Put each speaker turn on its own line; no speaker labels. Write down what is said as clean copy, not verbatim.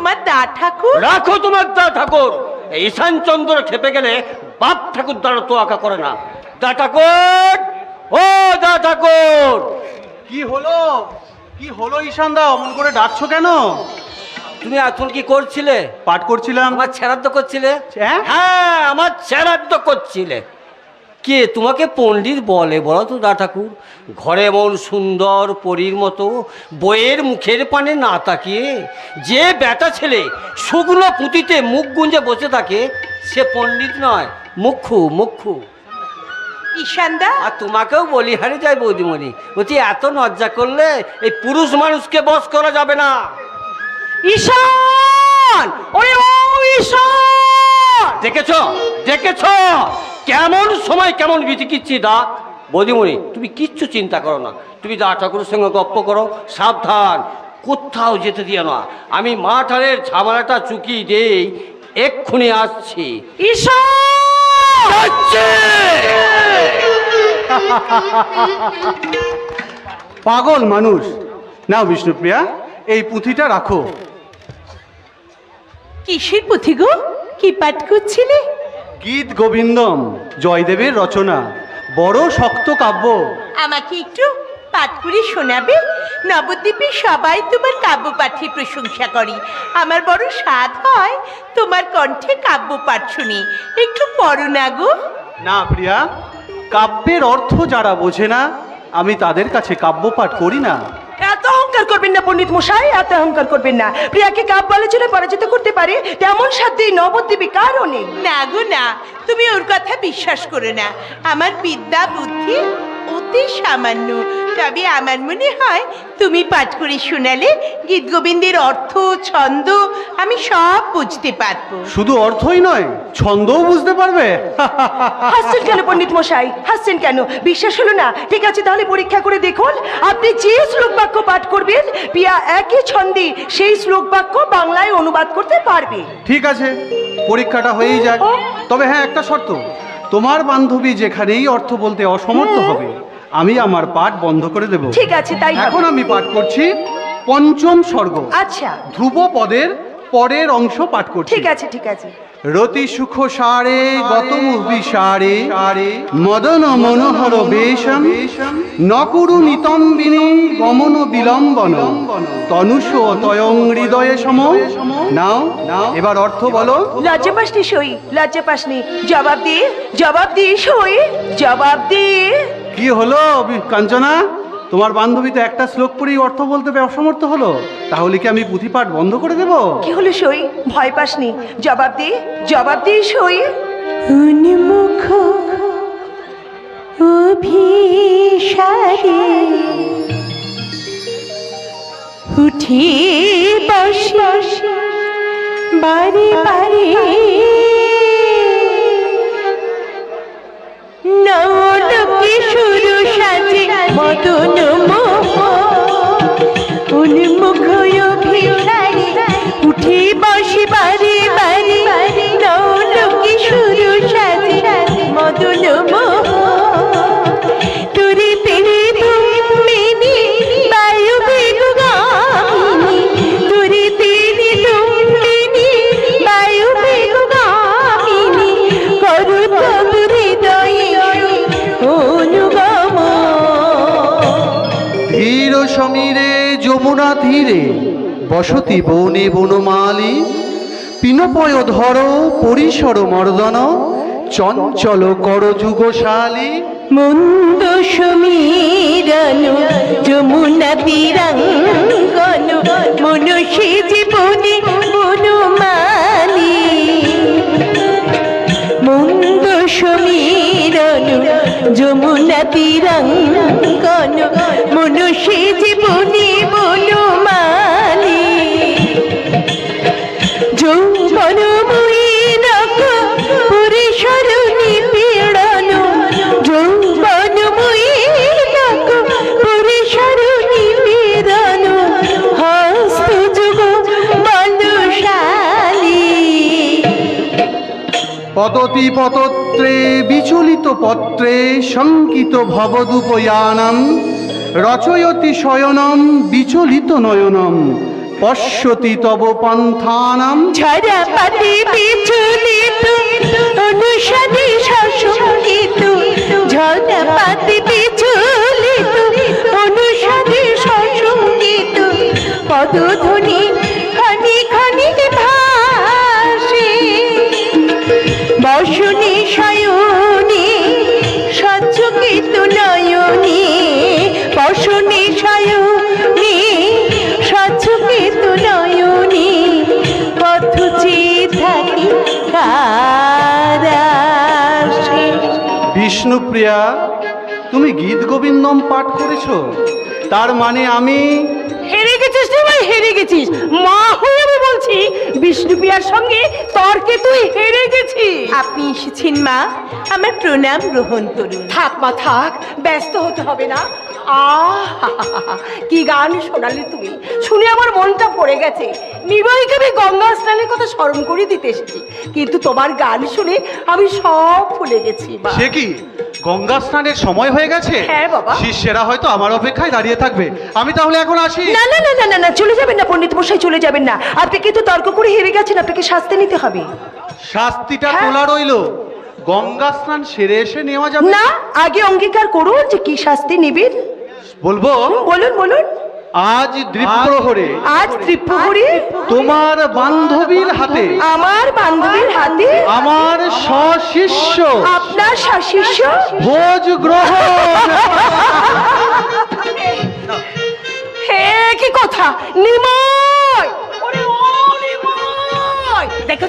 তোমার দা ঠাকুর।
রাখো তোমার দা ঠাকুর। ঈশান চন্দ্র খেপে গেলে বাপ ঠাকুর দ্বারা তোয়াক্কা করে না। দা ঠাকুর, ও দা ঠাকুর।
কি হলো, কি হলো ঈশান দা, অমন করে ডাকছো কেন?
তুমি এখন কি করছিলে?
পাঠ করছিলাম।
আমার শ্রাদ্ধ করছিলে?
হ্যাঁ?
হ্যাঁ, আমার শ্রাদ্ধ করছিলে। কে তোমাকে পণ্ডিত বলে বলো তো দা ঠাকুর? ঘরে এমন সুন্দর পরীর মতো বইয়ের মুখের পানে না তাকিয়ে যে বেটা ছেলে শুকনো পুঁতিতে মুখ গুঞ্জে বসে থাকে সে পণ্ডিত নয়, মুখ্যু মুখ্যু।
ঈশানদা,
আর তোমাকেও বলি হারিয়ে যায় বৌদিমণি, বলছি এত লজ্জা করলে এই পুরুষ মানুষকে বশ করা যাবে না।
ঈশান, ওরে ও ঈশান!
দেখেছো দেখেছো কেমন সময় কেমন বিচিকিচ্ছি দা। বৌদিমণি তুমি কিচ্ছু চিন্তা করো না, তুমি দা ঠাকুরের সঙ্গে গপ্প করো, সাবধান কোথাও যেতে দিও না। আমি মাঠানের ঝামেলাটা চুকিয়ে দেই, এক্ষুনি আসছি।
ঈশান!
পাগল মানুষ। নাও বিষ্ণুপ্রিয়া, এই পুঁথিটা রাখো।
কিসের পুঁথি গো? কি পাঠ করছিলে?
গীত গোবিন্দম, জয়দেবের রচনা, বড় শক্ত কাব্য।
আমাকে একটু পাঠ করে শোনাবে? নবদ্বীপে সবাই তোমার কাব্য পাঠে প্রশংসা করে। আমার বড় স্বাদ হয় তোমার কণ্ঠে কাব্য পাঠ শুনি। একটু পড়ো না গো।
না প্রিয়া, কাব্যের অর্থ যারা বোঝে না আমি তাদের কাছে কাব্য পাঠ করি না।
এত অহংকার করবেন না পণ্ডিত মশাই, এত অহংকার করবেন না। প্রিয়াকে কাব্য আলোচনায় পরাজিত করতে পারে তেমন সাধ্য এই নবদ্বীপে কারও নেই।
না গো না, তুমি ওর কথা বিশ্বাস করো না। আমার বিদ্যা বুদ্ধি অতি সামান্য, তবে আমার মনে হয় তুমি পাঠ করে শোনালে গীত গোবিন্দের অর্থ ছন্দ আমি সব বুঝতে পারবো।
শুধু অর্থই নয়, ছন্দও বুঝতে পারবে।
হাসছেন কেন পণ্ডিত মশাই, হাসছেন কেন? বিশ্বাস হলো না? ঠিক আছে, তাহলে পরীক্ষা করে দেখুন। আপনি যে শ্লোক বাক্য পাঠ করবেন প্রিয়া একই ছন্দে সেই শ্লোক বাক্য বাংলায় অনুবাদ করতে পারবে।
ঠিক আছে, পরীক্ষাটা হয়েই যাক। তবে হ্যাঁ, একটা শর্ত, তোমার বান্ধবী যেখানেই অর্থ বলতে অসমর্থ হবে আমি আমার পাঠ বন্ধ করে দেব।
ঠিক আছে, তাই হবে।
এখন আমি পাঠ করছি পঞ্চম স্বর্গ।
আচ্ছা,
ধ্রুব পদের পরের অংশ পাঠ করছি।
ঠিক আছে, ঠিক আছে।
রতি সুখ সারে গতম বিসারে মদন মনোহর বেশম নকুরু নিতম্বিনী গমন বিলম্বন তনুষ তয়ং হৃদয়ে সম। নাও এবার অর্থ বলো।
লজ্জা পাসনি সই, লজ্জা পাসনি। জবাব দিয়ে, জবাব দিয়ে সই, জবাব দিয়ে।
কি হলো কাঞ্চনা, তোমার বান্ধবী তো একটা শ্লোক পড়েই অর্থ বলতে অসমর্থ হলো, তাহলে কি আমি পুঁথি পাঠ বন্ধ করে দেব?
কি হলো সই? ভয় পাসনি? জবাব দিয়ে, জবাব দিয়ে সই। উন্মুখ অভিসারে উঠি বসে বারে বারে নৌলকে শুরু সাজে মদন মোহ উন্মুখ অভিসারে উঠি বসে বারে বারে নৌলকে শুরু সাজে মদন মোহ তুরি তেরে তুমিনি বায়ু বেগগামিনী তুরি তেরে তুমিনি বায়ু বেগগামিনী করু তবু হৃদয়ে অনুগম।
ধীর সমীরে যমুনা তীরে বসতি বনে বনমালী পিনপয় ধর পরিসর মর্দন চঞ্চল কর যুগশালী।
মন্দ সমীরণ যমুনা তীরাঙ্গন মনুষ্য জীবনে বনমালী মন্দ সমীরণ যমুনা তীরাঙ্গন মনুষ্য জীবনে বনমালী যৌবন মুইনক পরিসর নিপীড়ন যৌবন মুইনক পরিসর নিপীড়ন হস্ত যুগ বলশালী।
পততি পতত্রে বিচলিত পত্রে শঙ্কিত ভবদুপয়ানম রচয়তি শয়নম বিচলিত নয়নম পশ্যতি তব পন্থানাম।
ঝরাপাতি বিচলিত অনুষাদে সসঙ্গীত, ঝরাপাতি বিচলিত অনুষাদে সসঙ্গীত, পদধ্বনি খনি খনি ভাসে, বসনে শয়নে সচ্চকিত নয়নে, বসনে শয়নে সচ্চকিত নয়নে, পথচে থাকি কারাসে।
বিষ্ণুপ্রিয়া, তুমি গীত গোবিন্দম পাঠ করেছো, তার মানে আমি
হেরে গেছিস রে ভাই, হেরে গেছিস। মা হয়ে আমি বলছি, বিষ্ণুপ্রিয়ার সঙ্গে তর্কে তুই হেরে গেছিস।
আপনি এসেছেন মা, আমার প্রণাম গ্রহণ করুন।
থাক মা থাক, ব্যস্ত হতে হবে না। কি গান শোনালে তুমি, শুনে আমার মনটা পড়ে গেছে। নির্বাহীকে আমি গঙ্গা স্নানের কথা স্মরণ করে দিতে এসেছি, কিন্তু তোমার গান শুনে আমি সব ভুলে গেছি। মা,
সে কি, গঙ্গা স্নানের সময় হয়ে গেছে?
হ্যাঁ বাবা।
শিষ্যেরা হয়তো আমার অপেক্ষায় দাঁড়িয়ে থাকবে, আমি তাহলে এখন আসি।
না না না না না না, চলে যাবেন না পণ্ডিত মশাই, চলে যাবেন না। আপনি কিন্তু তর্ক করে হেরে গেছেন, আপনাকে শাস্তি নিতে হবে।
শাস্তিটা
হ্যাঁ।
তোলা রইলো, গঙ্গা স্নান সেরে এসে নেওয়া যাবে
না, আগে অঙ্গীকার করুন যে কি শাস্তি নিবেন।
বলবো,
বলুন বলুন।
আজ দ্বীপ্রহরে
আজ ত্রিপুরী
তোমার বান্ধবীর হাতে
আমার বান্ধবীর হাতে
আমার সশিষ্য
আপনার শাশিষ্য
ভোজ গ্রহণ।
হে কি কথা, নির্ময়! ওরে ও নির্ময়! দেখেছো